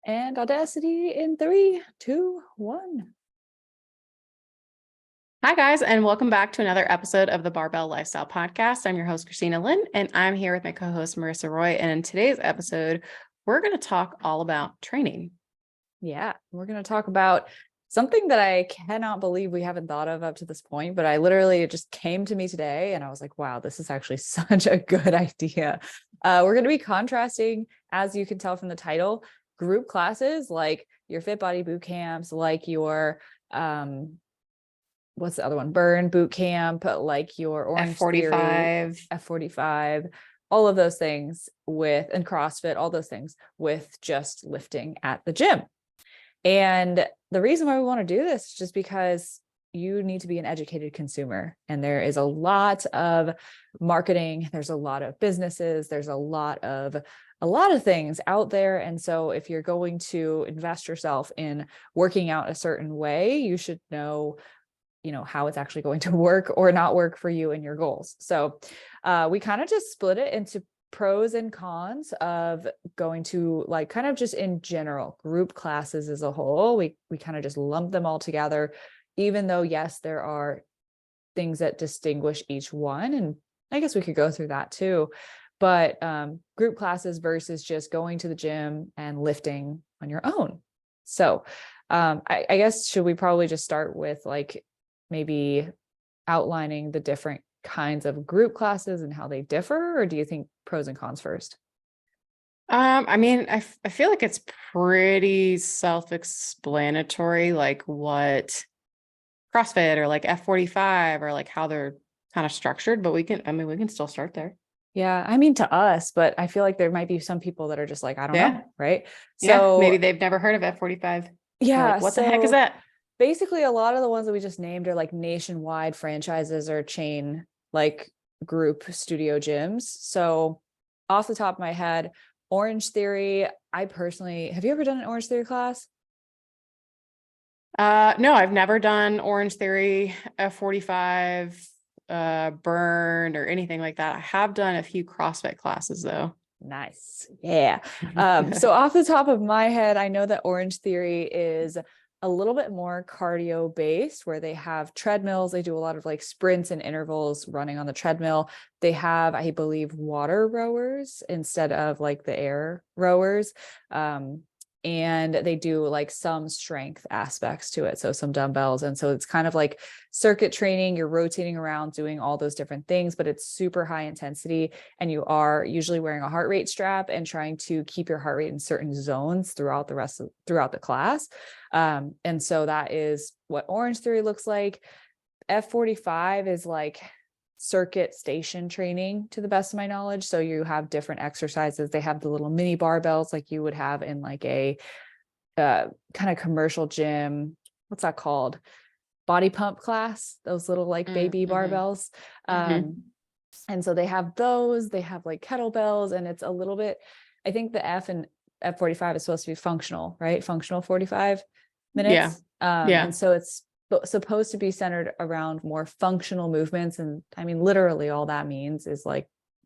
And Audacity in 3, 2, 1. Hi, guys, and welcome back to another episode of the Barbell Lifestyle Podcast. I'm your host, Christina Lynn, and I'm here with my co-host, Marissa Roy. And in today's episode, we're going to talk all about training. Yeah, we're going to talk about something that I cannot believe we haven't thought of up to this point, but it just came to me today and I was like, wow, this is actually such a good idea. We're going to be contrasting, as you can tell from the title, group classes like your Fit Body boot camps, like your what's the other one? Burn boot camp, like your Orange F45, Theory, F45, all of those things and CrossFit, all those things with just lifting at the gym. And the reason why we want to do this is just because you need to be an educated consumer. And there is a lot of marketing. There's a lot of businesses. There's a lot of things out there. And so if you're going to invest yourself in working out a certain way, you should know how it's actually going to work or not work for you and your goals. So we kind of just split it into pros and cons of going to kind of just in general group classes as a whole. We kind of just lump them all together, even though, yes, there are things that distinguish each one. And I guess we could go through that too. But group classes versus just going to the gym and lifting on your own. So I guess, should we probably just start with maybe outlining the different kinds of group classes and how they differ, or do you think pros and cons first? I feel like it's pretty self-explanatory, like what CrossFit or like F45 or like how they're kind of structured, but we can still start there. Yeah, to us, but I feel like there might be some people that are just like, I don't know, right? So maybe they've never heard of F45. Yeah. Like, what the heck is that? Basically, a lot of the ones that we just named are like nationwide franchises or chain group studio gyms. So off the top of my head, Orange Theory, have you ever done an Orange Theory class? No, I've never done Orange Theory, F45, Burn or anything like that. I have done a few CrossFit classes though. Nice. Yeah. So off the top of my head, I know that Orange Theory is a little bit more cardio based, where they have treadmills. They do a lot of sprints and intervals running on the treadmill. They have, I believe, water rowers instead of the air rowers. And they do some strength aspects to it. So some dumbbells. And so it's kind of like circuit training. You're rotating around doing all those different things, but it's super high intensity. And you are usually wearing a heart rate strap and trying to keep your heart rate in certain zones throughout the class. And so that is what Orange Theory looks like. F45 is circuit station training, to the best of my knowledge. So you have different exercises. They have the little mini barbells like you would have in a kind of commercial gym. What's that called? Body pump class, those little baby barbells. And so they have those. They have kettlebells, and it's a little bit, I think the F45 is supposed to be functional, right? Functional 45 minutes. And so it's supposed to be centered around more functional movements. And literally all that means is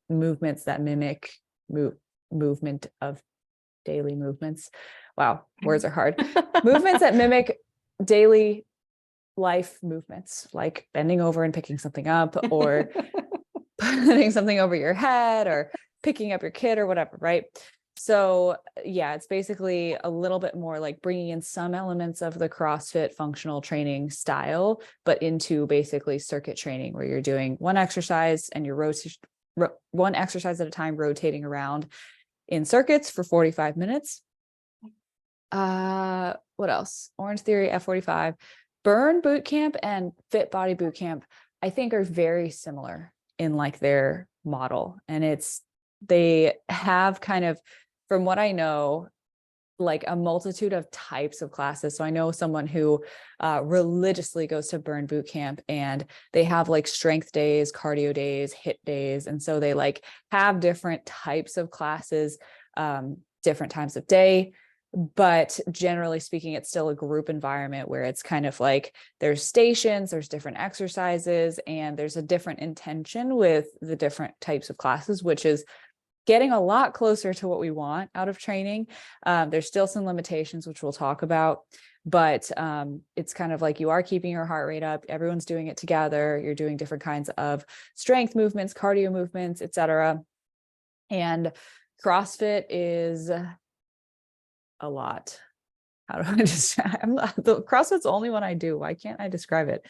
movements that mimic movement of daily movements. Wow, words are hard. Movements that mimic daily life movements, like bending over and picking something up, or putting something over your head, or picking up your kid or whatever, right? So yeah, it's basically a little bit more bringing in some elements of the CrossFit functional training style, but into basically circuit training, where you're doing one exercise and you're one exercise at a time, rotating around in circuits for 45 minutes. What else? Orange Theory, F45, Burn Boot Camp and Fit Body Boot Camp, I think, are very similar in their model. And they have kind of, from what I know, a multitude of types of classes. So I know someone who religiously goes to Burn Boot Camp, and they have strength days, cardio days, HIIT days. And so they have different types of classes, different times of day. But generally speaking, it's still a group environment where it's kind of there's stations, there's different exercises, and there's a different intention with the different types of classes, which is getting a lot closer to what we want out of training. There's still some limitations, which we'll talk about, but it's kind of like you are keeping your heart rate up. Everyone's doing it together. You're doing different kinds of strength movements, cardio movements, etc. And CrossFit is a lot. How do I describe? The CrossFit's the only one I do. Why can't I describe it?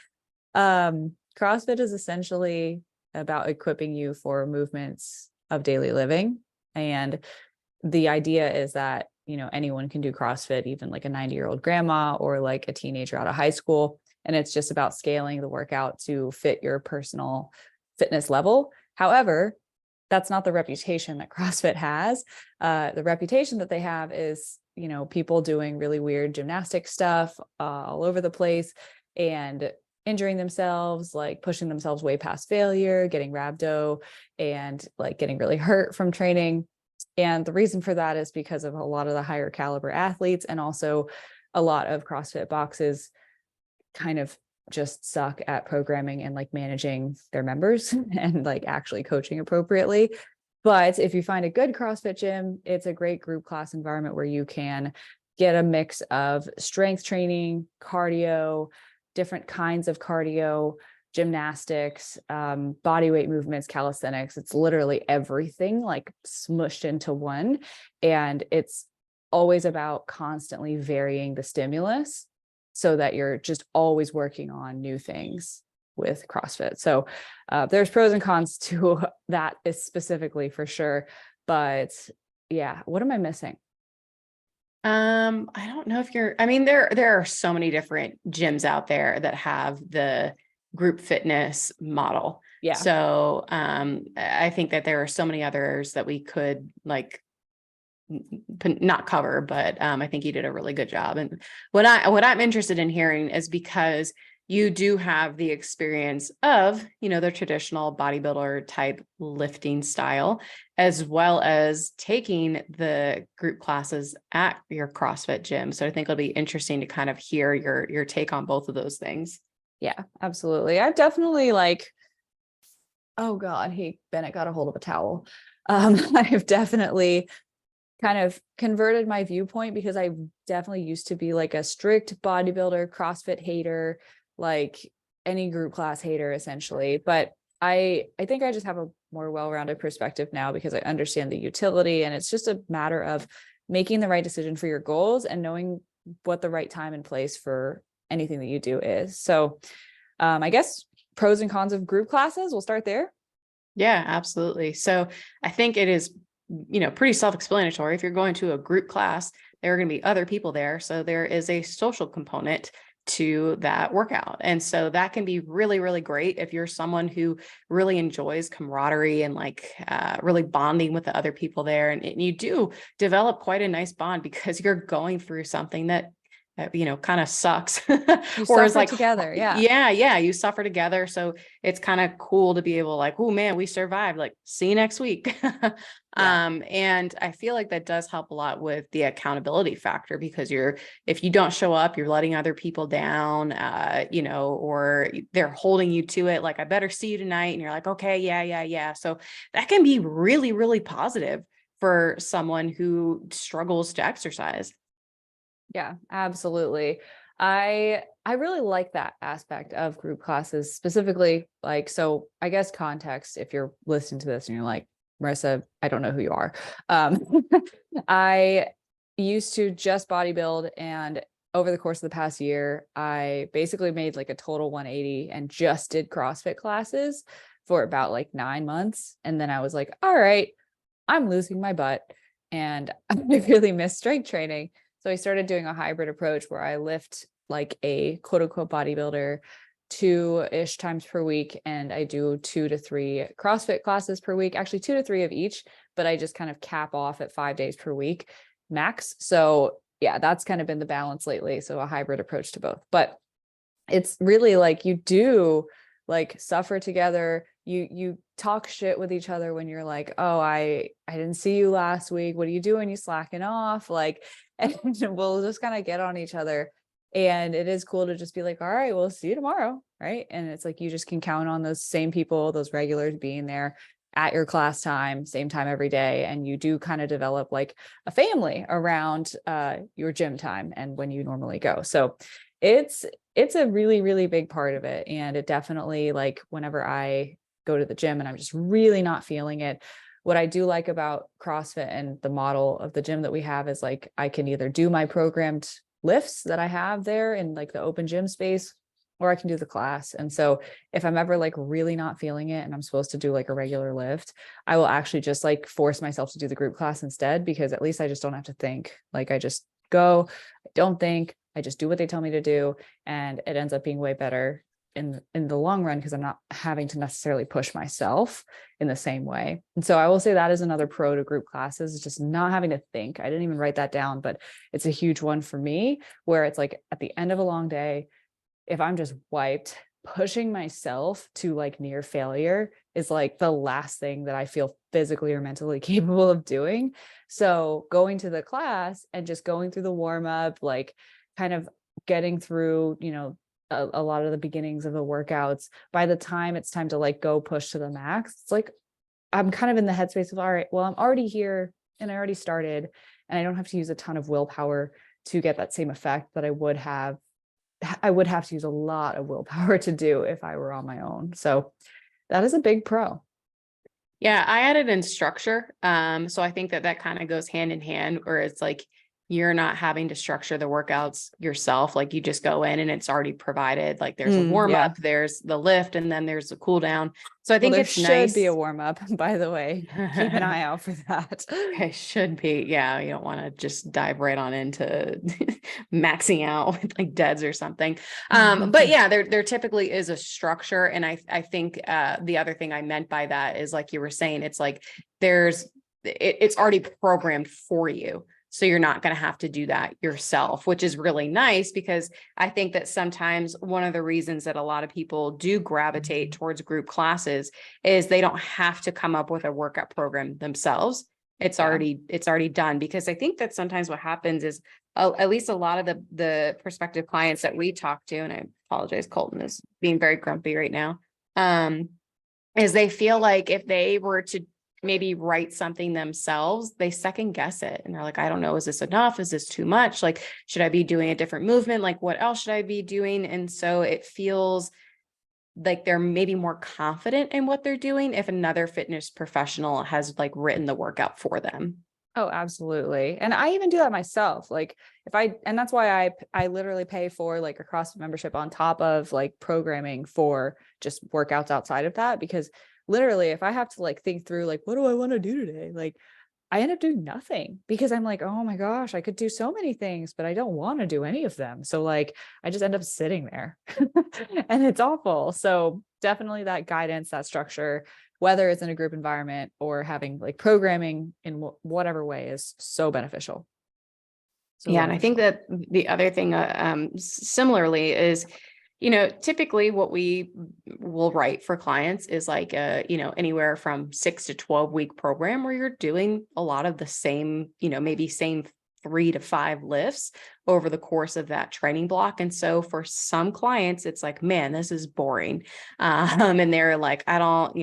CrossFit is essentially about equipping you for movements of daily living. And the idea is that, you know, anyone can do CrossFit, even like a 90-year-old grandma or like a teenager out of high school. And it's just about scaling the workout to fit your personal fitness level. However, that's not the reputation that CrossFit has. The reputation that they have is, you know, people doing really weird gymnastic stuff all over the place and injuring themselves, like pushing themselves way past failure, getting rhabdo, and like getting really hurt from training. And the reason for that is because of a lot of the higher caliber athletes, and also a lot of CrossFit boxes kind of just suck at programming and like managing their members and like actually coaching appropriately. But if you find a good CrossFit gym, it's a great group class environment where you can get a mix of strength training, cardio, different kinds of cardio, gymnastics, body weight movements, calisthenics. It's literally everything like smushed into one. And it's always about constantly varying the stimulus so that you're just always working on new things with CrossFit. So there's pros and cons to that specifically for sure. But yeah, what am I missing? I don't know if I mean, there are so many different gyms out there that have the group fitness model. Yeah. So, I think that there are so many others that we could like not cover, but, I think you did a really good job. And what I'm interested in hearing is because you do have the experience of, you know, the traditional bodybuilder type lifting style, as well as taking the group classes at your CrossFit gym. So I think it'll be interesting to kind of hear your take on both of those things. Yeah, absolutely. I've definitely like, oh God, Bennett got a hold of a towel. I've definitely kind of converted my viewpoint because I definitely used to be like a strict bodybuilder, CrossFit hater, like any group class hater essentially. But I think I just have a more well-rounded perspective now because I understand the utility, and it's just a matter of making the right decision for your goals and knowing what the right time and place for anything that you do is. So I guess pros and cons of group classes, we'll start there. Yeah, absolutely. So I think it is, you know, pretty self-explanatory. If you're going to a group class, there are going to be other people there. So there is a social component to that workout. And so that can be really, really great if you're someone who really enjoys camaraderie and like really bonding with the other people there. And you do develop quite a nice bond because you're going through something that you know, kind of sucks or is like together. Yeah. You suffer together. So it's kind of cool to be able like, oh man, we survived, like see you next week. And I feel like that does help a lot with the accountability factor because if you don't show up, you're letting other people down, you know, or they're holding you to it. Like, I better see you tonight. And you're like, okay, yeah. So that can be really, really positive for someone who struggles to exercise. Yeah, absolutely. I really like that aspect of group classes specifically. Like, so I guess context, if you're listening to this and you're like, Marissa, I don't know who you are. I used to just bodybuild, and over the course of the past year, I basically made like a total 180 and just did CrossFit classes for about like 9 months. And then I was like, all right, I'm losing my butt and I really miss strength training. So I started doing a hybrid approach where I lift like a quote unquote bodybuilder 2-ish times per week. And I do 2 to 3 CrossFit classes per week, actually 2 to 3 of each, but I just kind of cap off at 5 days per week max. So yeah, that's kind of been the balance lately. So a hybrid approach to both, but it's really like you do like suffer together. You talk shit with each other when you're like, oh, I didn't see you last week. What are you doing? You slacking off? Like, and we'll just kind of get on each other. And it is cool to just be like, all right, we'll see you tomorrow. Right. And it's like, you just can count on those same people, those regulars being there. at your class time, same time every day. And you do kind of develop like a family around your gym time and when you normally go. So it's a really, really big part of it. And it definitely, like, whenever I go to the gym and I'm just really not feeling it, what I do like about CrossFit and the model of the gym that we have is like, I can either do my programmed lifts that I have there in like the open gym space, or I can do the class. And so if I'm ever like really not feeling it and I'm supposed to do like a regular lift, I will actually just like force myself to do the group class instead, because at least I just don't have to think. Like, I just go, I don't think, I just do what they tell me to do. And it ends up being way better in the long run, because I'm not having to necessarily push myself in the same way. And so I will say that is another pro to group classes, is just not having to think. I didn't even write that down, but it's a huge one for me, where it's like at the end of a long day, if I'm just wiped, pushing myself to like near failure is like the last thing that I feel physically or mentally capable of doing. So going to the class and just going through the warm up, like kind of getting through, a lot of the beginnings of the workouts, by the time it's time to like go push to the max, it's like I'm kind of in the headspace of, all right, well, I'm already here and I already started, and I don't have to use a ton of willpower to get that same effect that I would have to use a lot of willpower to do if I were on my own. So that is a big pro. Yeah, I added in structure. So I think that kind of goes hand in hand, where it's like you're not having to structure the workouts yourself. Like, you just go in and it's already provided. Like, there's a warm Yeah. up, there's the lift, and then there's a cool down. So I think Well, there it's should nice. be a warm up, by the way. Keep an eye out for that. It should be. Yeah. You don't want to just dive right on into maxing out with like deads or something. But yeah, there typically is a structure. And I think the other thing I meant by that is, like you were saying, it's like it's already programmed for you. So you're not going to have to do that yourself, which is really nice, because I think that sometimes one of the reasons that a lot of people do gravitate towards group classes is they don't have to come up with a workout program themselves. It's already done. Because I think that sometimes what happens is, at least a lot of the prospective clients that we talk to, and I apologize, Colton is being very grumpy right now, is they feel like if they were to maybe write something themselves, they second guess it. And they're like, I don't know, is this enough? Is this too much? Like, should I be doing a different movement? Like, what else should I be doing? And so it feels like they're maybe more confident in what they're doing if another fitness professional has like written the workout for them. Oh, absolutely. And I even do that myself. Like, and that's why I literally pay for like a CrossFit membership on top of like programming for just workouts outside of that, because literally, if I have to like think through, like, what do I want to do today? Like, I end up doing nothing, because I'm like, oh my gosh, I could do so many things, but I don't want to do any of them. So like, I just end up sitting there and it's awful. So definitely that guidance, that structure, whether it's in a group environment or having like programming in whatever way, is so beneficial. Yeah. And I think that the other thing, similarly is, typically what we will write for clients is like anywhere from 6 to 12 week program where you're doing a lot of the same, maybe same 3 to 5 lifts over the course of that training block. And so for some clients, it's like, man, this is boring. And they're like, I don't,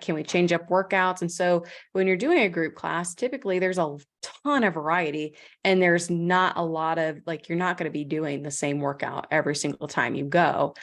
can we change up workouts? And so when you're doing a group class, typically there's a ton of variety, and there's not a lot of like, you're not going to be doing the same workout every single time you go.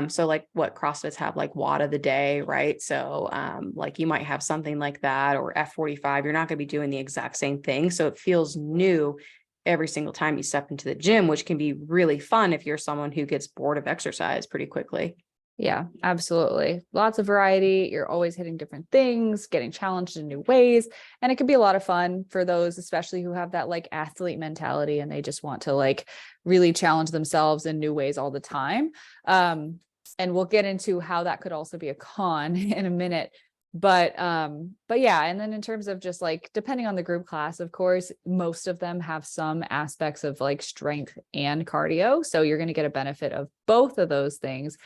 So like what CrossFits have, like WOD of the day, right? So like you might have something like that, or F45, you're not going to be doing the exact same thing. So it feels new every single time you step into the gym, which can be really fun if you're someone who gets bored of exercise pretty quickly. Yeah, absolutely. Lots of variety. You're always hitting different things, getting challenged in new ways. And it can be a lot of fun for those, especially who have that like athlete mentality and they just want to like really challenge themselves in new ways all the time. And we'll get into how that could also be a con in a minute. But yeah. And then in terms of just like, depending on the group class, of course, most of them have some aspects of like strength and cardio. So you're going to get a benefit of both of those things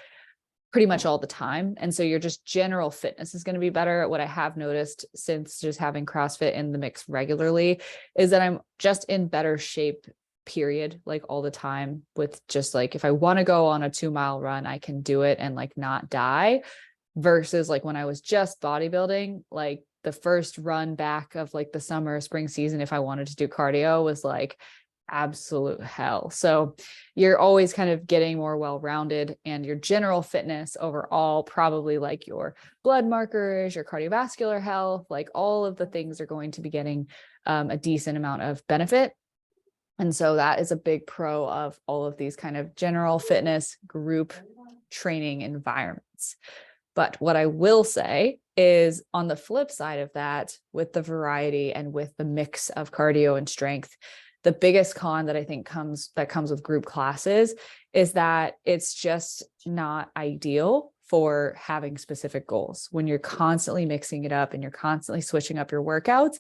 pretty much all the time. And so your just general fitness is going to be better. What I have noticed since just having CrossFit in the mix regularly is that I'm just in better shape, period, like all the time, with just like, if I want to go on a 2-mile run, I can do it and like not die. versus like when I was just bodybuilding, like the first run back of like the summer, spring season, if I wanted to do cardio was like absolute hell. So you're always kind of getting more well-rounded, and your general fitness overall, probably like your blood markers, your cardiovascular health, like all of the things are going to be getting a decent amount of benefit. And so that is a big pro of all of these kind of general fitness group training environments. But what I will say is, on the flip side of that, with the variety and with the mix of cardio and strength, the biggest con that I think comes with group classes is that it's just not ideal for having specific goals. When you're constantly mixing it up and you're constantly switching up your workouts,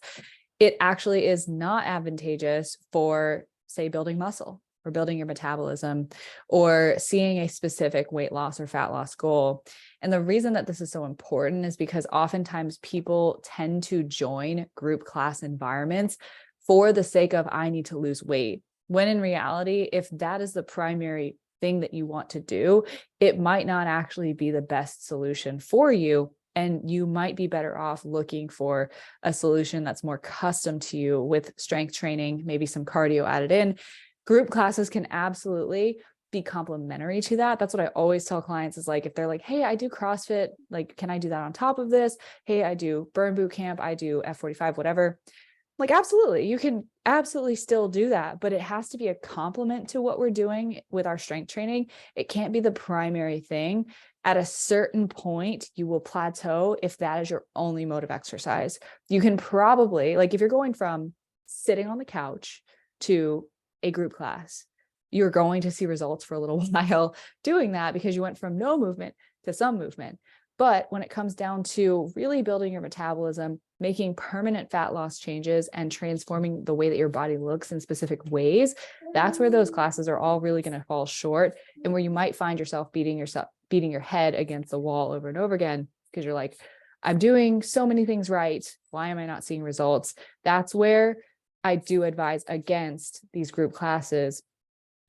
it actually is not advantageous for, say, building muscle or building your metabolism or seeing a specific weight loss or fat loss goal. And the reason that this is so important is because oftentimes people tend to join group class environments for the sake of, I need to lose weight. When in reality, if that is the primary thing that you want to do, it might not actually be the best solution for you. And you might be better off looking for a solution that's more custom to you with strength training, maybe some cardio added in. Group classes can absolutely be complementary to that. That's what I always tell clients is like, if they're like, hey, I do CrossFit, like, can I do that on top of this? Hey, I do burn boot camp, I do F45, whatever. Like, absolutely, you can absolutely still do that, but it has to be a complement to what we're doing with our strength training. It can't be the primary thing. At a certain point, you will plateau if that is your only mode of exercise. You can probably, like, if you're going from sitting on the couch to a group class, you're going to see results for a little while doing that because you went from no movement to some movement. But when it comes down to really building your metabolism, making permanent fat loss changes, and transforming the way that your body looks in specific ways, that's where those classes are all really going to fall short, and where you might find yourself beating your head against the wall over and over again because you're like, I'm doing so many things right. Why am I not seeing results? That's where I do advise against these group classes,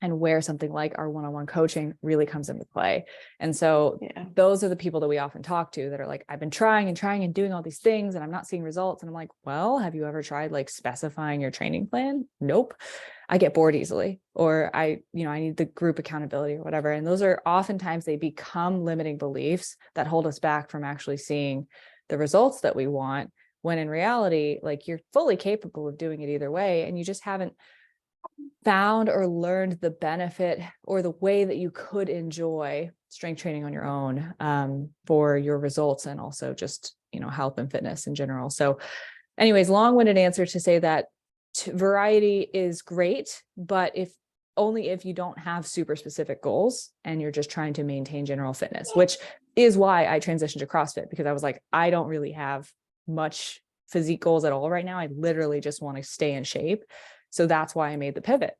and where something like our one-on-one coaching really comes into play. And so those are the people that we often talk to that are like, I've been trying and doing all these things and I'm not seeing results. And I'm like, well, have you ever tried like specifying your training plan? Nope. I get bored easily, or I need the group accountability or whatever. And those are oftentimes, they become limiting beliefs that hold us back from actually seeing the results that we want, when in reality, like, you're fully capable of doing it either way. And you just haven't found or learned the benefit or the way that you could enjoy strength training on your own for your results, and also just, health and fitness in general. So anyways, long-winded answer to say that variety is great, but only if you don't have super specific goals and you're just trying to maintain general fitness, which is why I transitioned to CrossFit, because I was like, I don't really have much physique goals at all right now. I literally just want to stay in shape. So that's why I made the pivot.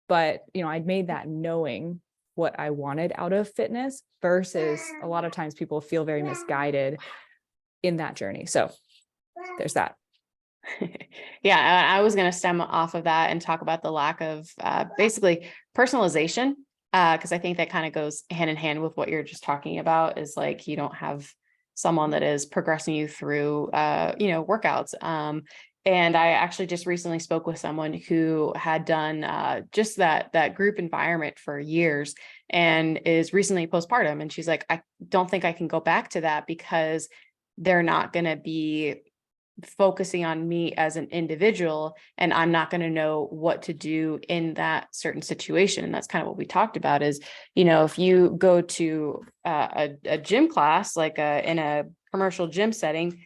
But, I'd made that knowing what I wanted out of fitness, versus a lot of times people feel very misguided in that journey. So there's that. Yeah, I was going to stem off of that and talk about the lack of basically personalization, because I think that kind of goes hand in hand with what you're just talking about, is like, you don't have someone that is progressing you through, workouts. And I actually just recently spoke with someone who had done just that group environment for years and is recently postpartum. And she's like, I don't think I can go back to that because they're not going to be focusing on me as an individual, and I'm not going to know what to do in that certain situation. And that's kind of what we talked about is, if you go to a gym class, like in a commercial gym setting,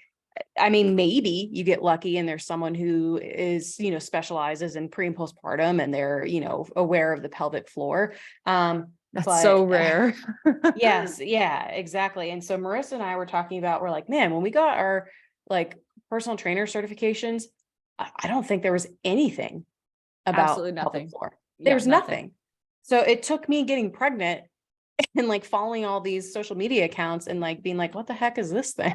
I mean, maybe you get lucky and there's someone who is, specializes in pre and postpartum, and they're, aware of the pelvic floor. That's so rare. Yes. Yeah, exactly. And so Marissa and I were talking about, we're like, man, when we got our like personal trainer certifications, I don't think there was anything about absolutely nothing. pelvic floor. There's nothing. So it took me getting pregnant and like following all these social media accounts and like being like, what the heck is this thing?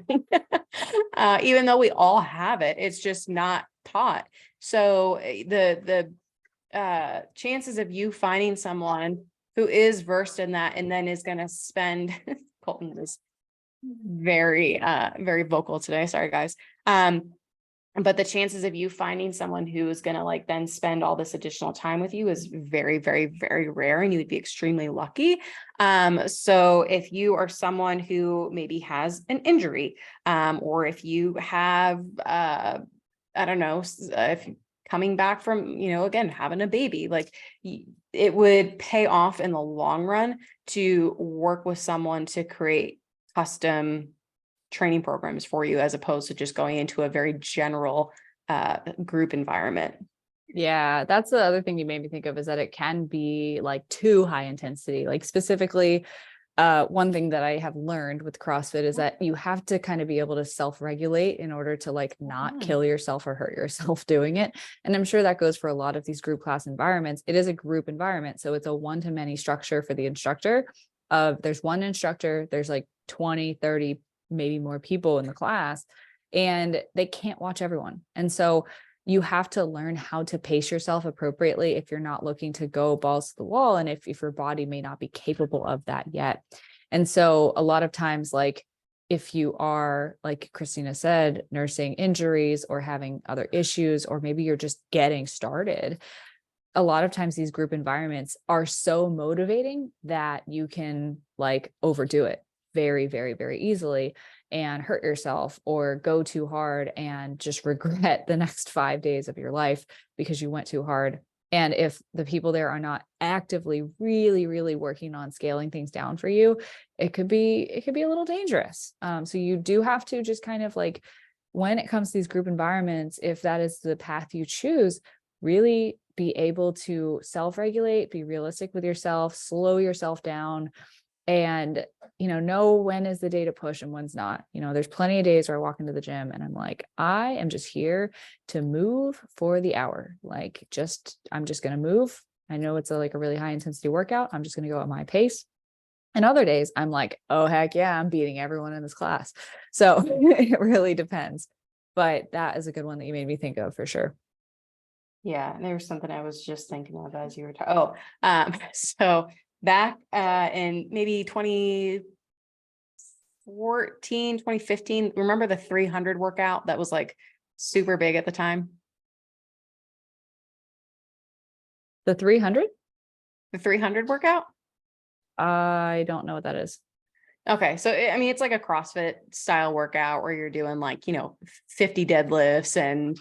Even though we all have it, it's just not taught. So the chances of you finding someone who is versed in that and then is going to spend, Colton is very, very vocal today. Sorry, guys. But the chances of you finding someone who is going to like then spend all this additional time with you is very, very, very rare, and you would be extremely lucky. So if you are someone who maybe has an injury, or if you have, I don't know, if coming back from, again, having a baby, like it would pay off in the long run to work with someone to create custom training programs for you, as opposed to just going into a very general group environment. Yeah, that's the other thing you made me think of, is that it can be like too high intensity. Like specifically, one thing that I have learned with CrossFit is that you have to kind of be able to self-regulate in order to like not kill yourself or hurt yourself doing it. And I'm sure that goes for a lot of these group class environments. It is a group environment, so it's a one-to-many structure for the instructor. There's one instructor, there's like 20, 30, maybe more people in the class, and they can't watch everyone. And so you have to learn how to pace yourself appropriately if you're not looking to go balls to the wall, and if your body may not be capable of that yet. And so a lot of times, like if you are, like Christina said, nursing injuries or having other issues, or maybe you're just getting started, a lot of times these group environments are so motivating that you can like overdo it very, very, very easily and hurt yourself, or go too hard and just regret the next 5 days of your life because you went too hard. And if the people there are not actively really, really working on scaling things down for you, it could be a little dangerous. So you do have to just kind of like, when it comes to these group environments, if that is the path you choose, really be able to self-regulate, be realistic with yourself, slow yourself down, and know when is the day to push and when's not. There's plenty of days where I walk into the gym and I'm like, I am just here to move for the hour. Like I'm just going to move. I know it's like a really high intensity workout. I'm just going to go at my pace. And other days I'm like, oh heck yeah, I'm beating everyone in this class. So it really depends. But that is a good one that you made me think of for sure. Yeah, and there was something I was just thinking of as you were talking. So back in maybe 2014, 2015, remember the 300 workout that was like super big at the time? The 300? The 300 workout? I don't know what that is. Okay, so it's like a CrossFit style workout where you're doing like 50 deadlifts and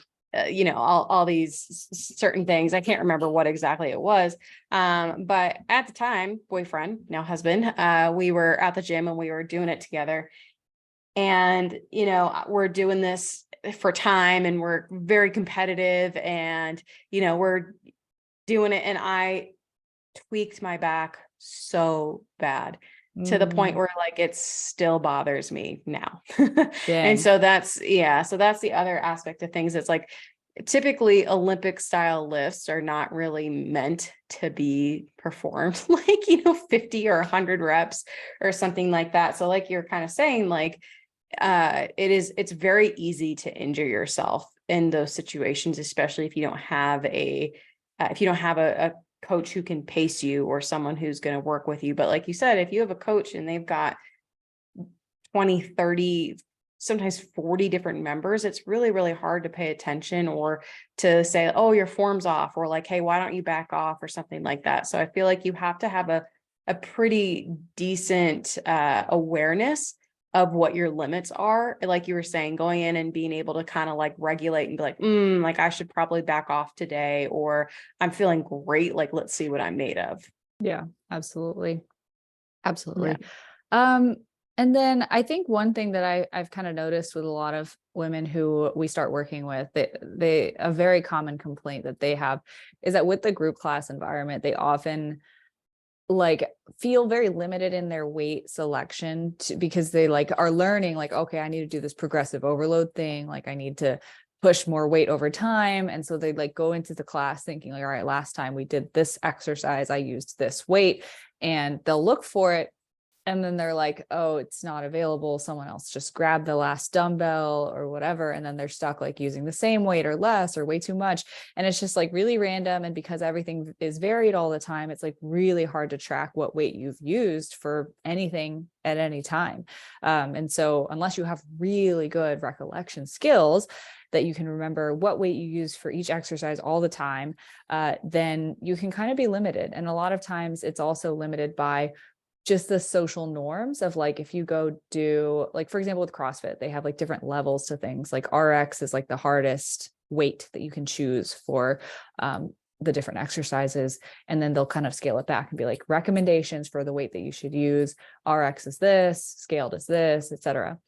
all these certain things. I can't remember what exactly it was, but at the time, boyfriend, now husband, we were at the gym and we were doing it together, and we're doing this for time, and we're very competitive, and we're doing it, and I tweaked my back so bad, to the point where like it still bothers me now. And so that's the other aspect of things. It's like typically Olympic style lifts are not really meant to be performed like 50 or 100 reps or something like that. So like you're kind of saying, like it's very easy to injure yourself in those situations, especially if you don't have a coach who can pace you, or someone who's going to work with you. But like you said, if you have a coach and they've got 20, 30, sometimes 40 different members, it's really, really hard to pay attention, or to say, oh, your form's off, or like, hey, why don't you back off, or something like that. So I feel like you have to have a pretty decent awareness of what your limits are. Like you were saying, going in and being able to kind of like regulate and be like, like I should probably back off today, or I'm feeling great. Like, let's see what I'm made of. Yeah, absolutely. Absolutely. Yeah. And then I think one thing that I've kind of noticed with a lot of women who we start working with, a very common complaint that they have is that with the group class environment, they often like feel very limited in their weight selection because they like are learning like, okay, I need to do this progressive overload thing. Like I need to push more weight over time. And so they like go into the class thinking like, all right, last time we did this exercise, I used this weight, and they'll look for it and then they're like, oh, it's not available. Someone else just grabbed the last dumbbell or whatever. And then they're stuck like using the same weight or less or way too much. And it's just like really random. And because everything is varied all the time, it's like really hard to track what weight you've used for anything at any time. And so unless you have really good recollection skills, that you can remember what weight you use for each exercise all the time, then you can kind of be limited. And a lot of times it's also limited by just the social norms of like, if you go do, like, for example, with CrossFit, they have like different levels to things. Like RX is like the hardest weight that you can choose for the different exercises. And then they'll kind of scale it back and be like recommendations for the weight that you should use. RX is this, scaled is this, etc.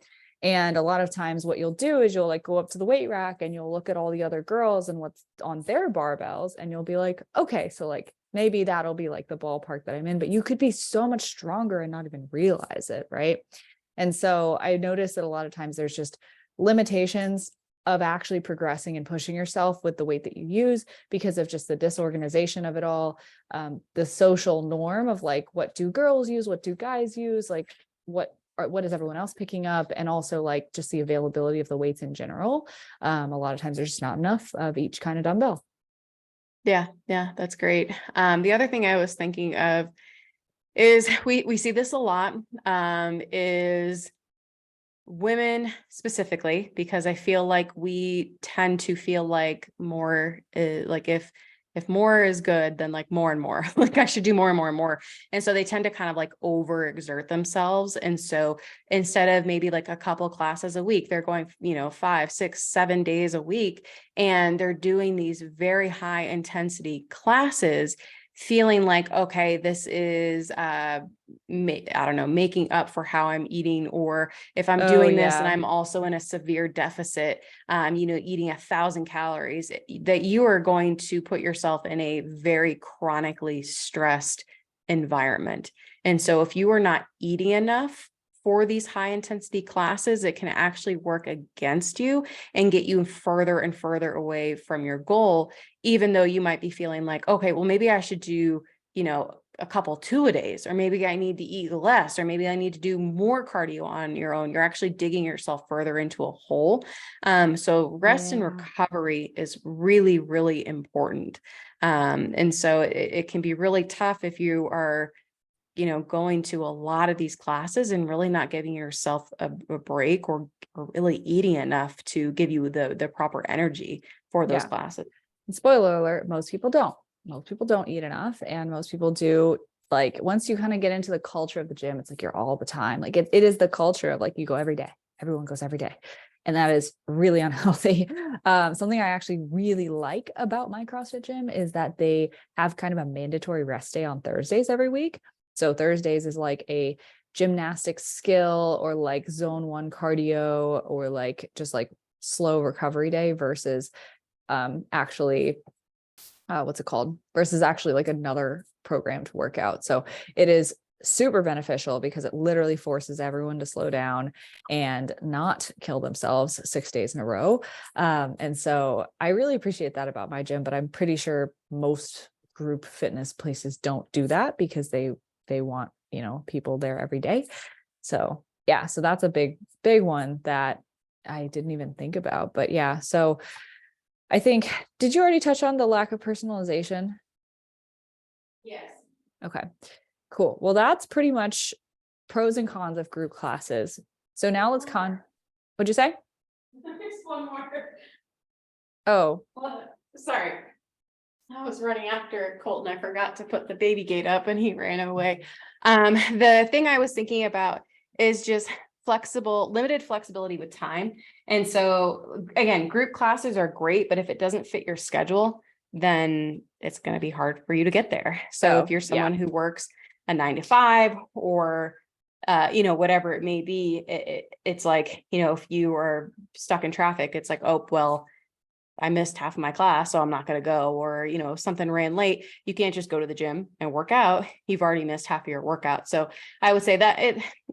And a lot of times what you'll do is you'll like go up to the weight rack and you'll look at all the other girls and what's on their barbells. And you'll be like, okay, so like maybe that'll be like the ballpark that I'm in, but you could be so much stronger and not even realize it. Right. And so I noticed that a lot of times there's just limitations of actually progressing and pushing yourself with the weight that you use because of just the disorganization of it all. The social norm of like, what do girls use? What do guys use? Like what is everyone else picking up? And also like just the availability of the weights in general. A lot of times there's just not enough of each kind of dumbbell. Yeah, that's great. The other thing I was thinking of is we see this a lot, is women specifically, because I feel like we tend to feel like more, like if more is good, then like more and more, like I should do more and more and more. And so they tend to kind of like overexert themselves. And so instead of maybe like a couple classes a week, they're going, 5, 6, 7 days a week, and they're doing these very high intensity classes, feeling like, okay, this is, I don't know, making up for how I'm eating, or if I'm doing this and I'm also in a severe deficit, eating 1,000 calories, that you are going to put yourself in a very chronically stressed environment. And so if you are not eating enough for these high intensity classes, it can actually work against you and get you further and further away from your goal, even though you might be feeling like, okay, well, maybe I should do, a couple 2-a-days, or maybe I need to eat less, or maybe I need to do more cardio on your own. You're actually digging yourself further into a hole. So rest and recovery is really, really important. And so it can be really tough if you are going to a lot of these classes and really not giving yourself a break, or really eating enough to give you the proper energy for those classes. And spoiler alert, most people don't eat enough. And most people do, like, once you kind of get into the culture of the gym, it's like you're all the time. Like it is the culture of like, you go every day. Everyone goes every day. And that is really unhealthy. Something I actually really like about my CrossFit gym is that they have kind of a mandatory rest day on Thursdays every week. So Thursdays is like a gymnastics skill, or like zone 1 cardio, or like just like slow recovery day versus actually what's it called, versus actually like another program to work out. So it is super beneficial because it literally forces everyone to slow down and not kill themselves 6 days in a row. And so I really appreciate that about my gym, but I'm pretty sure most group fitness places don't do that because they want, people there every day. So yeah, so that's a big one that I didn't even think about. But yeah, so I think, did you already touch on the lack of personalization? Yes. Okay, cool. Well, that's pretty much pros and cons of group classes. So now let's what'd you say? There's one more. Oh, Sorry. I was running after Colton. I forgot to put the baby gate up and he ran away. The thing I was thinking about is just limited flexibility with time. And so again, group classes are great, but if it doesn't fit your schedule, then it's going to be hard for you to get there. So if you're someone who works a 9 to 5, or whatever it may be, it's like, if you are stuck in traffic, it's like, oh, well, I missed half of my class, so I'm not going to go. Or, if something ran late, you can't just go to the gym and work out. You've already missed half of your workout. So I would say that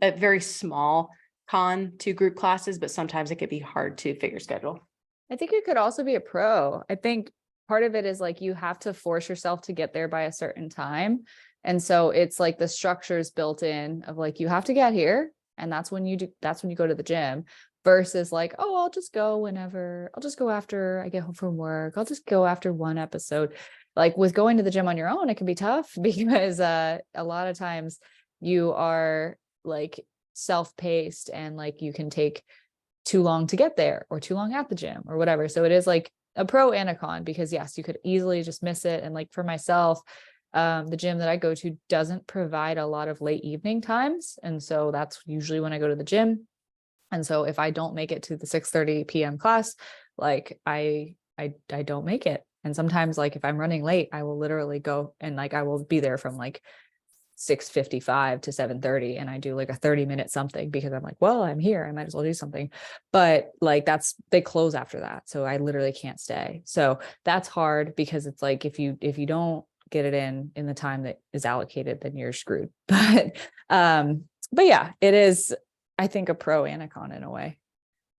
a very small con to group classes, but sometimes it could be hard to fit your schedule. I think it could also be a pro. I think part of it is like, you have to force yourself to get there by a certain time. And so it's like the structure is built in of like, you have to get here. And that's when you go to the gym, versus like, oh, I'll just go whenever, I'll just go after I get home from work. I'll just go after one episode. Like with going to the gym on your own, it can be tough because a lot of times you are like self-paced, and like you can take too long to get there or too long at the gym or whatever. So it is like a pro and a con, because yes, you could easily just miss it. And like for myself, the gym that I go to doesn't provide a lot of late evening times. And so that's usually when I go to the gym. And so if I don't make it to the 6:30 p.m. class, like I don't make it. And sometimes like if I'm running late, I will literally go and like I will be there from like 6:55 to 7:30, and I do like a 30-minute something because I'm like, well, I'm here, I might as well do something. But like they close after that. So I literally can't stay. So that's hard, because it's like if you don't get it in the time that is allocated, then you're screwed. But yeah, it is, I think, a pro and a con in a way.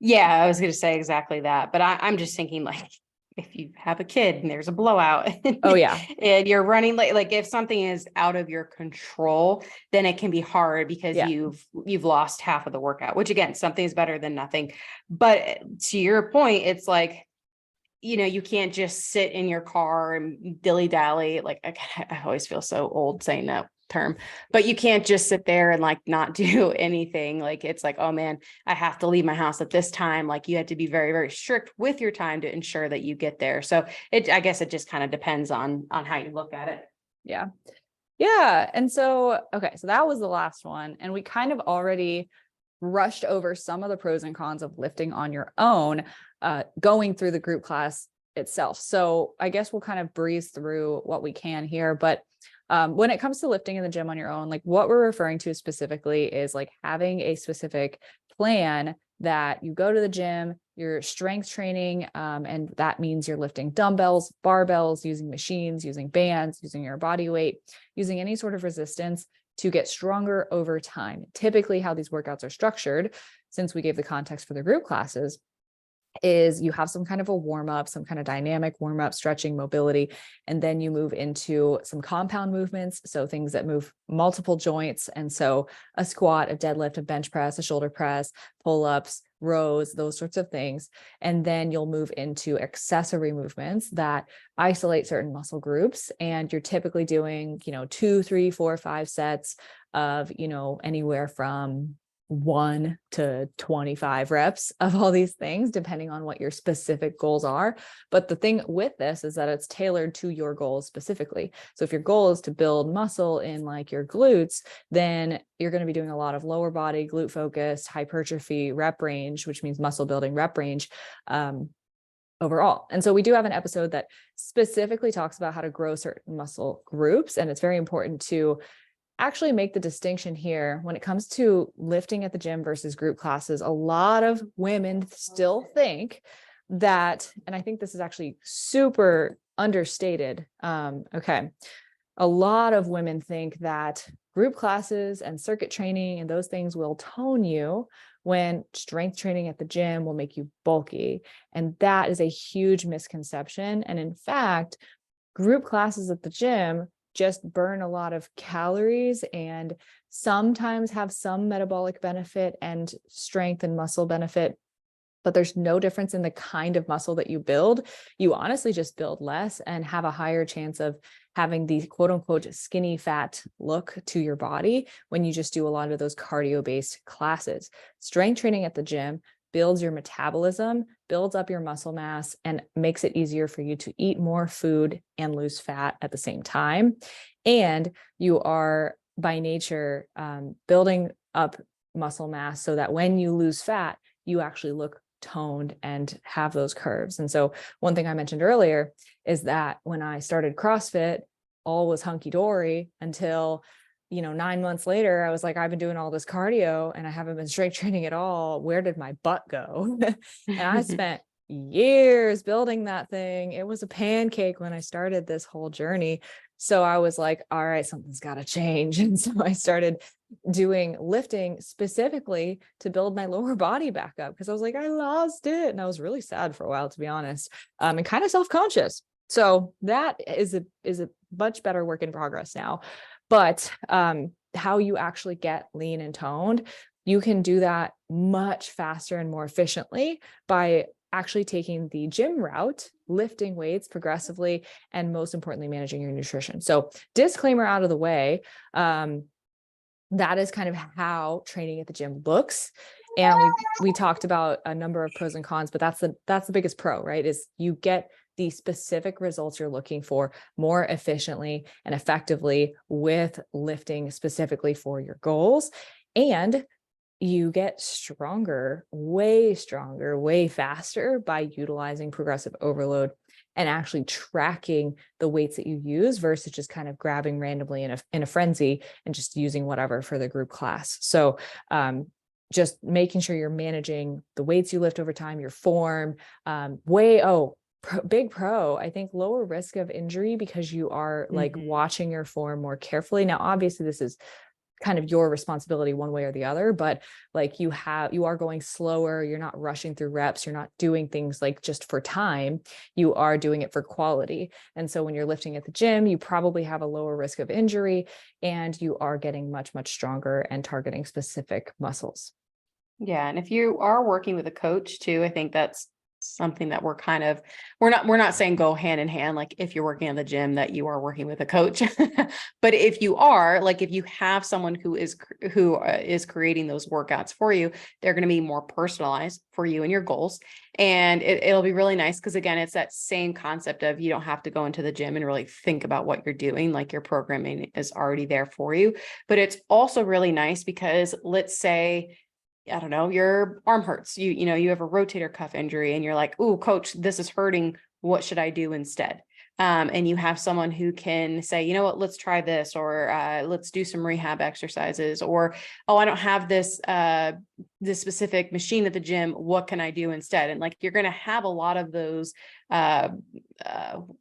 Yeah, I was going to say exactly that, but I'm just thinking like, if you have a kid and there's a blowout Oh yeah. and you're running late, like if something is out of your control, then it can be hard because Yeah. you've lost half of the workout, which again, something is better than nothing. But to your point, it's like, you can't just sit in your car and dilly dally. Like I always feel so old saying that term, but you can't just sit there and like not do anything. Like it's like, oh man, I have to leave my house at this time. Like you have to be very, very strict with your time to ensure that you get there. So I guess it just kind of depends on how you look at it. Yeah. Yeah. And so, okay, so that was the last one. And we kind of already rushed over some of the pros and cons of lifting on your own, going through the group class itself. So I guess we'll kind of breeze through what we can here. But when it comes to lifting in the gym on your own, like what we're referring to specifically is like having a specific plan that you go to the gym, you're strength training, and that means you're lifting dumbbells, barbells, using machines, using bands, using your body weight, using any sort of resistance to get stronger over time. Typically, how these workouts are structured, since we gave the context for the group classes, is you have some kind of a warm up, some kind of dynamic warm up, stretching, mobility, and then you move into some compound movements. So things that move multiple joints. And so a squat, a deadlift, a bench press, a shoulder press, pull-ups, rows, those sorts of things. And then you'll move into accessory movements that isolate certain muscle groups. And you're typically doing, 2, 3, 4, 5 sets of, anywhere from 1 to 25 reps of all these things, depending on what your specific goals are. But the thing with this is that it's tailored to your goals specifically. So if your goal is to build muscle in like your glutes, then you're going to be doing a lot of lower body, glute focused, hypertrophy rep range, which means muscle building rep range, overall. And so we do have an episode that specifically talks about how to grow certain muscle groups. And it's very important to actually make the distinction here when it comes to lifting at the gym versus group classes. A lot of women still think that, and I think this is actually super understated. Okay. A lot of women think that group classes and circuit training and those things will tone you, when strength training at the gym will make you bulky. And that is a huge misconception. And in fact, group classes at the gym just burn a lot of calories and sometimes have some metabolic benefit and strength and muscle benefit, but there's no difference in the kind of muscle that you build. You honestly just build less and have a higher chance of having the quote unquote skinny fat look to your body when you just do a lot of those cardio based classes. Strength training at the gym builds your metabolism, builds up your muscle mass, and makes it easier for you to eat more food and lose fat at the same time. And you are by nature building up muscle mass so that when you lose fat, you actually look toned and have those curves. And so one thing I mentioned earlier is that when I started CrossFit, all was hunky-dory until 9 months later, I was like, I've been doing all this cardio and I haven't been strength training at all. Where did my butt go? And I spent years building that thing. It was a pancake when I started this whole journey. So I was like, all right, something's got to change. And so I started doing lifting specifically to build my lower body back up, because I was like, I lost it. And I was really sad for a while, to be honest, and kind of self-conscious. So that is a much better work in progress now. But how you actually get lean and toned, you can do that much faster and more efficiently by actually taking the gym route, lifting weights progressively, and most importantly, managing your nutrition. So disclaimer out of the way, that is kind of how training at the gym looks. And we talked about a number of pros and cons, but that's the biggest pro, right? Is you get the specific results you're looking for more efficiently and effectively with lifting specifically for your goals. And you get stronger, way faster by utilizing progressive overload and actually tracking the weights that you use versus just kind of grabbing randomly in a frenzy and just using whatever for the group class. So just making sure you're managing the weights you lift over time, your form, big pro, I think lower risk of injury because you are like watching your form more carefully. Now, obviously this is kind of your responsibility one way or the other, but like you are going slower, you're not rushing through reps, you're not doing things like just for time, you are doing it for quality. And so when you're lifting at the gym, you probably have a lower risk of injury and you are getting much stronger and targeting specific muscles. Yeah. And if you are working with a coach too, I think that's something that we're not saying go hand in hand, like if you're working in the gym that you are working with a coach, but if you are, like if you have someone who is creating those workouts for you, they're going to be more personalized for you and your goals. And it'll be really nice because again, it's that same concept of you don't have to go into the gym and really think about what you're doing, like your programming is already there for you. But it's also really nice because let's say, I don't know, your arm hurts, you know, you have a rotator cuff injury and you're like, "Ooh, coach, this is hurting. What should I do instead?" And you have someone who can say, "You know what, let's try this," or let's do some rehab exercises, or, "Oh, I don't have this specific machine at the gym. What can I do instead?" And like, you're going to have a lot of those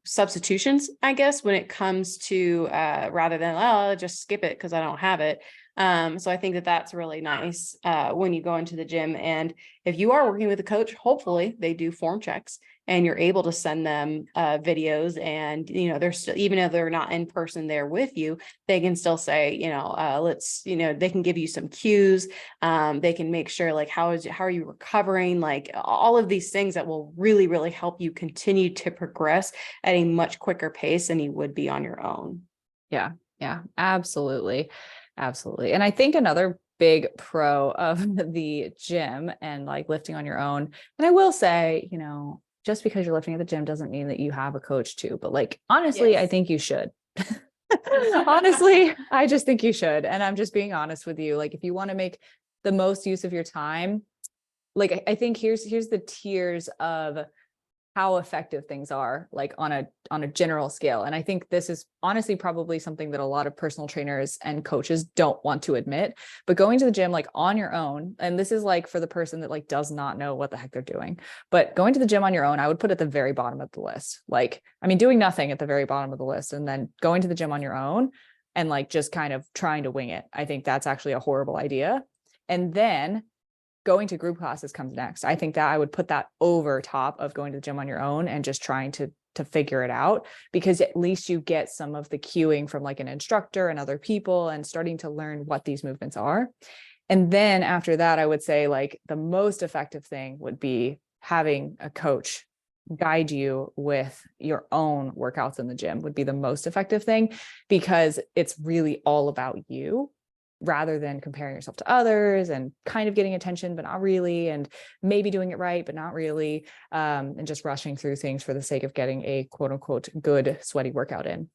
substitutions, I guess, when it comes to rather than, "Oh, I'll just skip it because I don't have it." So I think that that's really nice when you go into the gym. And if you are working with a coach, hopefully they do form checks and you're able to send them videos, and, you know, they're still, even if they're not in person there with you, they can still say, you know, let's, you know, they can give you some cues. They can make sure like, how are you recovering? Like all of these things that will really, really help you continue to progress at a much quicker pace than you would be on your own. Yeah, absolutely. Absolutely. And I think another big pro of the gym and like lifting on your own, and I will say, you know, just because you're lifting at the gym doesn't mean that you have a coach too, but like, honestly, I think you should. Honestly, I just think you should. And I'm just being honest with you. Like, if you want to make the most use of your time, like, I think here's the tiers of how effective things are, like on a general scale. And I think this is honestly probably something that a lot of personal trainers and coaches don't want to admit, but going to the gym like on your own, and this is like for the person that like does not know what the heck they're doing, but going to the gym on your own, I would put at the very bottom of the list. Like, I mean, doing nothing at the very bottom of the list, and then going to the gym on your own and like just kind of trying to wing it. I think that's actually a horrible idea. And then going to group classes comes next. I think that I would put that over top of going to the gym on your own and just trying to figure it out, because at least you get some of the cueing from like an instructor and other people and starting to learn what these movements are. And then after that, I would say like the most effective thing would be having a coach guide you with your own workouts in the gym would be the most effective thing, because it's really all about you, rather than comparing yourself to others and kind of getting attention, but not really, and maybe doing it right, but not really, and just rushing through things for the sake of getting a quote unquote good sweaty workout in.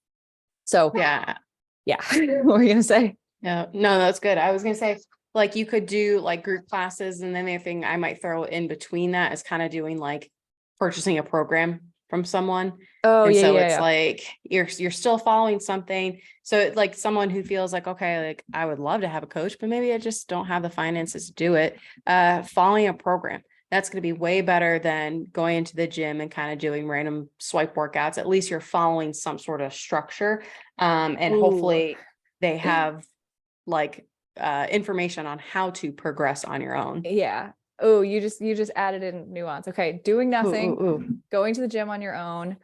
So yeah. What were you gonna say? No, that's good. I was gonna say, like, you could do like group classes, and then the thing I might throw in between that is kind of doing like purchasing a program from someone. Oh, and yeah, so yeah, it's yeah. like you're still following something. So it's like someone who feels like, okay, like I would love to have a coach, but maybe I just don't have the finances to do it. Following a program, that's going to be way better than going into the gym and kind of doing random swipe workouts. At least you're following some sort of structure. And Ooh. hopefully they have like information on how to progress on your own. Yeah. Oh, you just added in nuance. Okay. Doing Ooh, nothing, ooh, ooh. going to the gym on your own,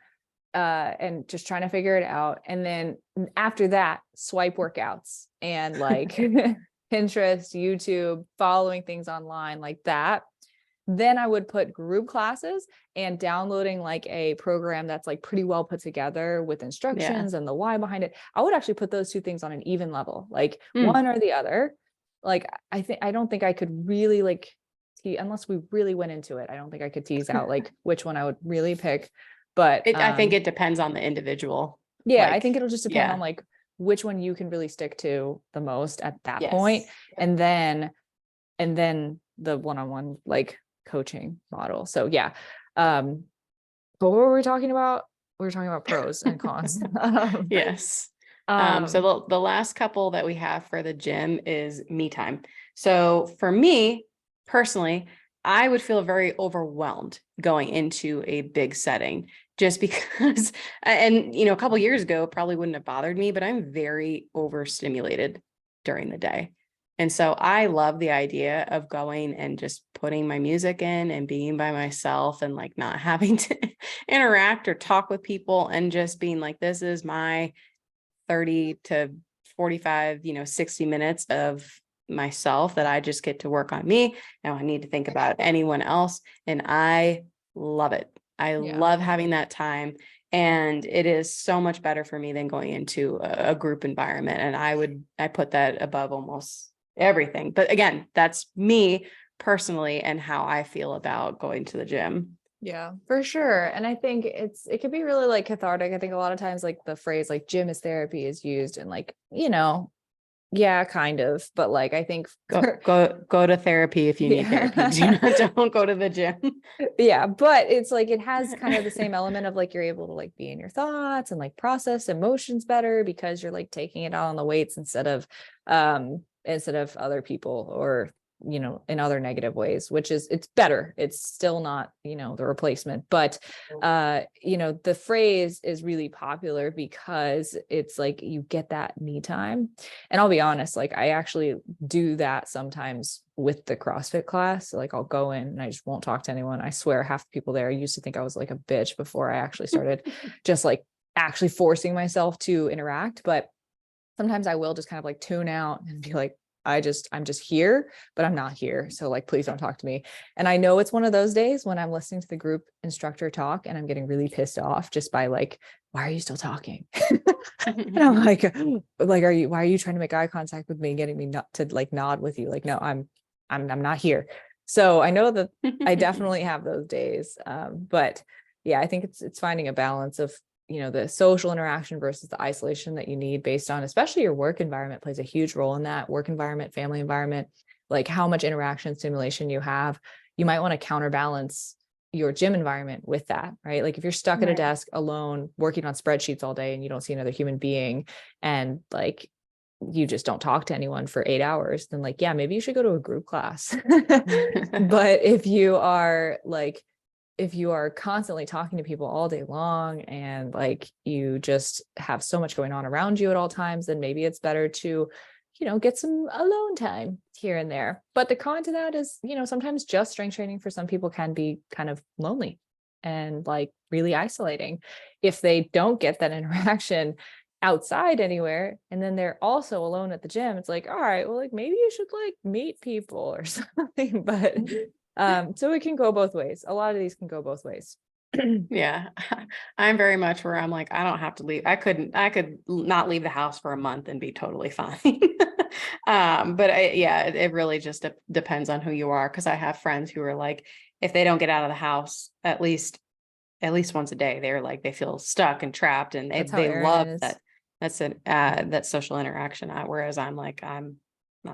and just trying to figure it out. And then after that, swipe workouts and like Pinterest, YouTube, following things online like that. Then I would put group classes and downloading like a program that's like pretty well put together with instructions and the why behind it. I would actually put those two things on an even level, like one or the other. Like, I don't think I could really like, unless we really went into it, I don't think I could tease out like which one I would really pick. But I think it depends on the individual. yeah, like, I think it'll just depend on like which one you can really stick to the most at that point. And then the one-on-one like coaching model. So yeah. But what were we talking about? We were talking about pros and cons. Yes. So the last couple that we have for the gym is me time. So for me personally, I would feel very overwhelmed going into a big setting just because, and a couple years ago, it probably wouldn't have bothered me, but I'm very overstimulated during the day. And so I love the idea of going and just putting my music in and being by myself and like not having to interact or talk with people and just being like, this is my 30 to 45, 60 minutes of myself that I just get to work on me. Now I need to think about anyone else. And I love it. I love having that time. And it is so much better for me than going into a group environment. And I put that above almost everything. But again, that's me personally and how I feel about going to the gym. Yeah, for sure. And I think it can be really like cathartic. I think a lot of times like the phrase like gym is therapy is used and like, yeah, kind of. But like I think go to therapy if you need therapy. Don't go to the gym. Yeah, but it's like it has kind of the same element of like you're able to like be in your thoughts and like process emotions better because you're like taking it out on the weights instead of other people or in other negative ways, which is, it's better. It's still not, the replacement, but, the phrase is really popular because it's like, you get that me time. And I'll be honest, like I actually do that sometimes with the CrossFit class. Like I'll go in and I just won't talk to anyone. I swear half the people there used to think I was like a bitch before I actually started just like actually forcing myself to interact. But sometimes I will just kind of like tune out and be like, I'm just here, but I'm not here. So like, please don't talk to me. And I know it's one of those days when I'm listening to the group instructor talk and I'm getting really pissed off just by like, why are you still talking? And I'm like, why are you trying to make eye contact with me and getting me not to like nod with you? Like, no, I'm not here. So I know that I definitely have those days. But yeah, I think it's finding a balance of the social interaction versus the isolation that you need based on, especially your work environment plays a huge role in that. Work environment, family environment, like how much interaction stimulation you have. You might want to counterbalance your gym environment with that, right? Like if you're stuck at a desk alone, working on spreadsheets all day and you don't see another human being and like you just don't talk to anyone for 8 hours, then like, yeah, maybe you should go to a group class. But if you are constantly talking to people all day long and like you just have so much going on around you at all times, then maybe it's better to, get some alone time here and there. But the con to that is, sometimes just strength training for some people can be kind of lonely and like really isolating if they don't get that interaction outside anywhere. And then they're also alone at the gym. It's like, all right, well, like maybe you should like meet people or something. But so it can go both ways. A lot of these can go both ways. Yeah. I'm very much where I'm like, I don't have to leave. I could not leave the house for a month and be totally fine. But it really just depends on who you are. Cause I have friends who are like, if they don't get out of the house at least once a day, they're like, they feel stuck and trapped and they love that. That social interaction. Whereas I'm like, I'm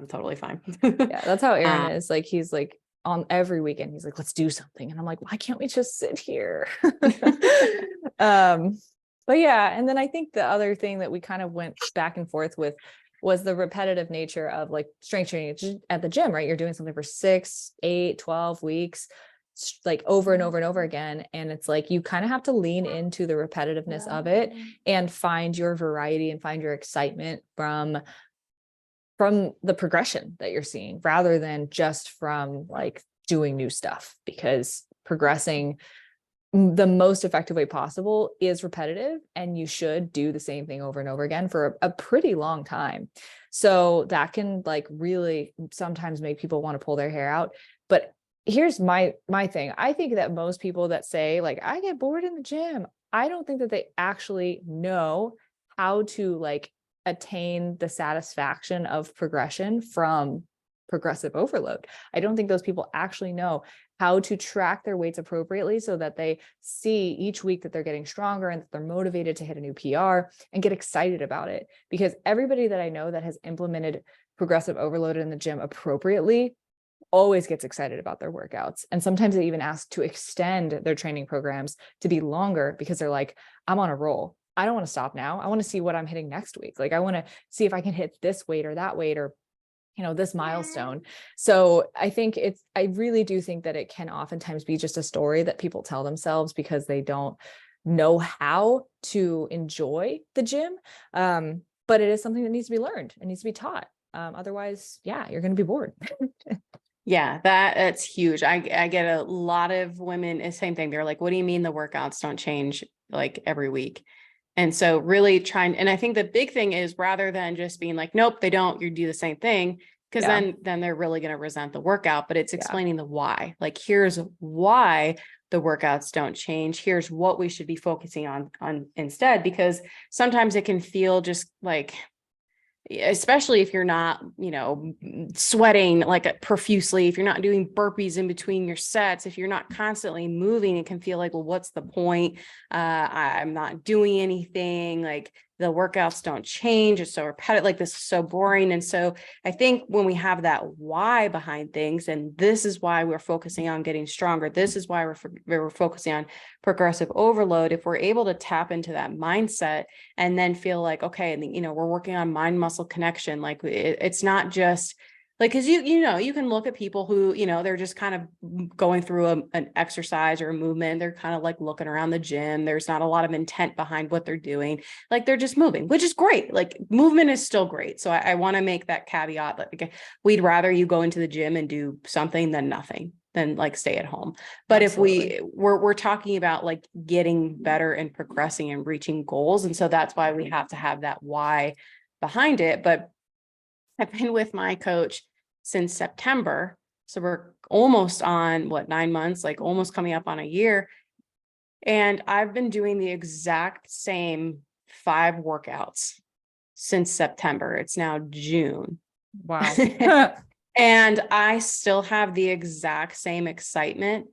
totally fine. Yeah. That's how Aaron is. Like, he's like, on every weekend he's like, let's do something, and I'm like, why can't we just sit here? But yeah, and then I think the other thing that we kind of went back and forth with was the repetitive nature of like strength training at the gym, right? You're doing something for 6, 8, 12 weeks, like over and over and over again, and it's like you kind of have to lean into the repetitiveness of it and find your variety and find your excitement from the progression that you're seeing rather than just from like doing new stuff, because progressing the most effective way possible is repetitive, and you should do the same thing over and over again for a pretty long time. So that can like really sometimes make people want to pull their hair out. But here's my thing. I think that most people that say like, I get bored in the gym, I don't think that they actually know how to like attain the satisfaction of progression from progressive overload. I don't think those people actually know how to track their weights appropriately so that they see each week that they're getting stronger and that they're motivated to hit a new PR and get excited about it. Because everybody that I know that has implemented progressive overload in the gym appropriately always gets excited about their workouts. And sometimes they even ask to extend their training programs to be longer because they're like, I'm on a roll. I don't want to stop now. I want to see what I'm hitting next week. Like I want to see if I can hit this weight or that weight or this milestone. So I really do think that it can oftentimes be just a story that people tell themselves because they don't know how to enjoy the gym. But it is something that needs to be learned and needs to be taught. Otherwise, yeah, you're going to be bored. Yeah, that's huge. I get a lot of women, same thing. They're like, what do you mean the workouts don't change like every week? And so really and I think the big thing is rather than just being like, nope, they don't, you do the same thing. Cause then they're really going to resent the workout, but it's explaining the why. Like, here's why the workouts don't change. Here's what we should be focusing on instead, because sometimes it can feel just like, especially if you're not, sweating like profusely, if you're not doing burpees in between your sets, if you're not constantly moving, it can feel like, well, what's the point? I'm not doing anything. Like the workouts don't change. It's so repetitive. Like this is so boring. And so I think when we have that why behind things, and this is why we're focusing on getting stronger, this is why we're focusing on progressive overload. If we're able to tap into that mindset and then feel like, okay, and we're working on mind muscle connection. Like it's not just like, cause you can look at people who, they're just kind of going through an exercise or a movement. They're kind of like looking around the gym. There's not a lot of intent behind what they're doing. Like they're just moving, which is great. Like movement is still great. So I want to make that caveat that like, we'd rather you go into the gym and do something than nothing, than like stay at home. But Absolutely. If we're talking about like getting better and progressing and reaching goals. And so that's why we have to have that why behind it. But I've been with my coach since September. So we're almost on 9 months, like almost coming up on a year. And I've been doing the exact same 5 workouts since September. It's now June. Wow. And I still have the exact same excitement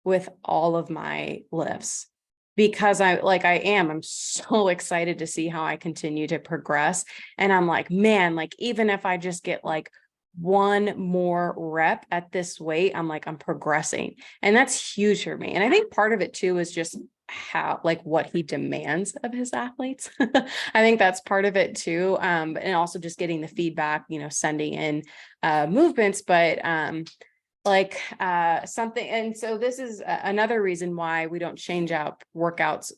with all of my lifts. Because I'm so excited to see how I continue to progress. And I'm like, man, like, even if I just get like one more rep at this weight, I'm progressing. And that's huge for me. And I think part of it too is just how, like what he demands of his athletes. I think that's part of it too. And also just getting the feedback, sending in movements, but something. And so this is another reason why we don't change out workouts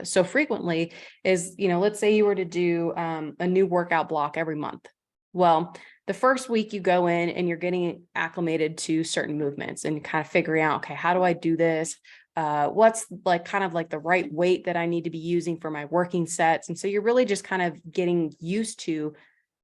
so frequently is, let's say you were to do a new workout block every month. Well, the first week you go in and you're getting acclimated to certain movements and kind of figuring out, okay, how do I do this? What's like kind of like the right weight that I need to be using for my working sets. And so you're really just kind of getting used to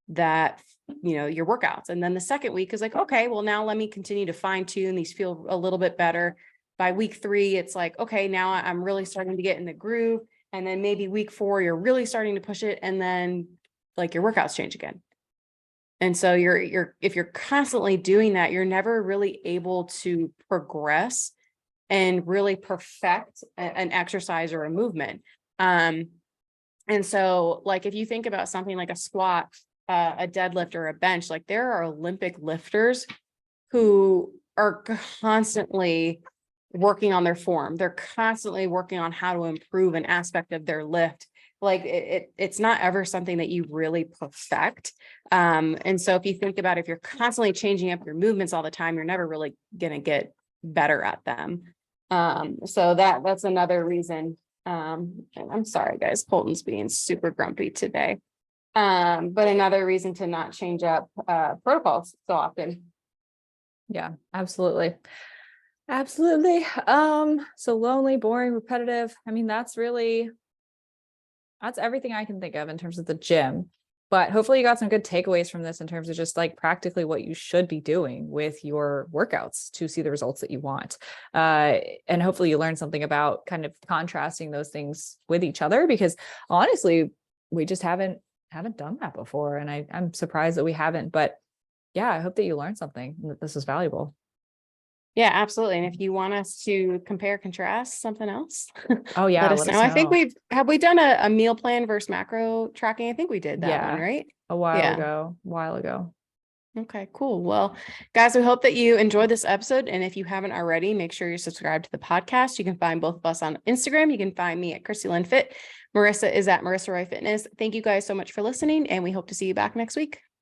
that, your workouts. And then the second week is like, okay, well, now let me continue to fine tune. These feel a little bit better. By week 3, it's like, okay, now I'm really starting to get in the groove. And then maybe week 4, you're really starting to push it. And then like your workouts change again. And so if you're constantly doing that, you're never really able to progress and really perfect an exercise or a movement. And so like, if you think about something like a squat, a deadlift or a bench, like there are Olympic lifters who are constantly working on their form. They're constantly working on how to improve an aspect of their lift. Like it's not ever something that you really perfect. And so if you think about if you're constantly changing up your movements all the time, you're never really going to get better at them. So that's another reason. And I'm sorry, guys, Colton's being super grumpy today. But another reason to not change up protocols so often. Yeah, absolutely. Absolutely. So lonely, boring, repetitive. I mean, that's everything I can think of in terms of the gym. But hopefully you got some good takeaways from this in terms of just like practically what you should be doing with your workouts to see the results that you want. And hopefully you learn something about kind of contrasting those things with each other, because honestly, we just haven't done that before. And I'm surprised that we haven't. But yeah, I hope that you learned something and that this is valuable. Yeah, absolutely. And if you want us to compare, contrast something else, Oh yeah, let us let know. us I think know. have we done a meal plan versus macro tracking? I think we did that one, Yeah, right? a Yeah. while ago. Okay, cool. Well, guys, we hope that you enjoyed this episode. And if you haven't already, make sure you're subscribed to the podcast. You can find both of us on Instagram. You can find me at Christy Lynn Fit. Marissa is at Marissa Roy Fitness. Thank you guys so much for listening, and we hope to see you back next week.